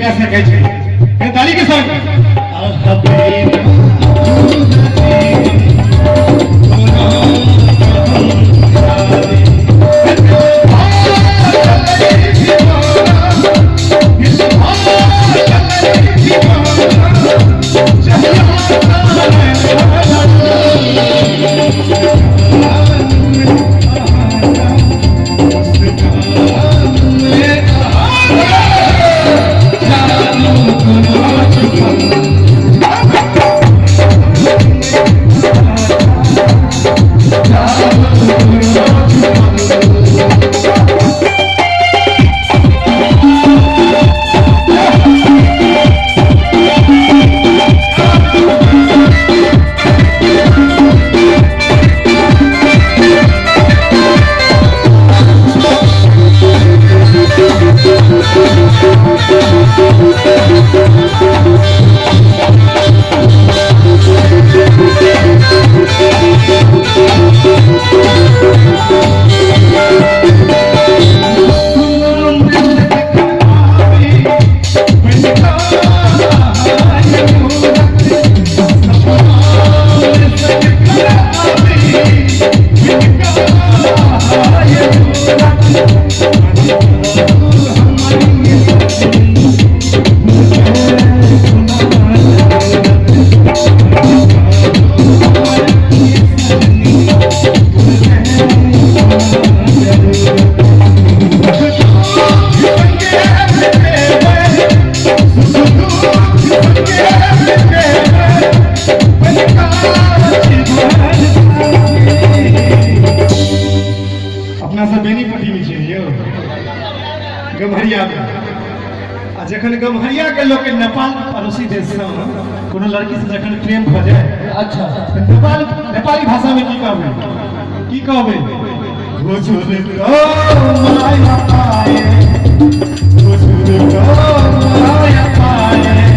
लड़का से कहे छे ताली के संग गम्हरिया जखन गम्हरिया के लोग के नेपाल पड़ोसी देश से कोनो लड़की से जखन प्रेम भ जाए अच्छा नेपाली भाषा में की कहबे हुजूर को माया पाए हुजूर को माया पाए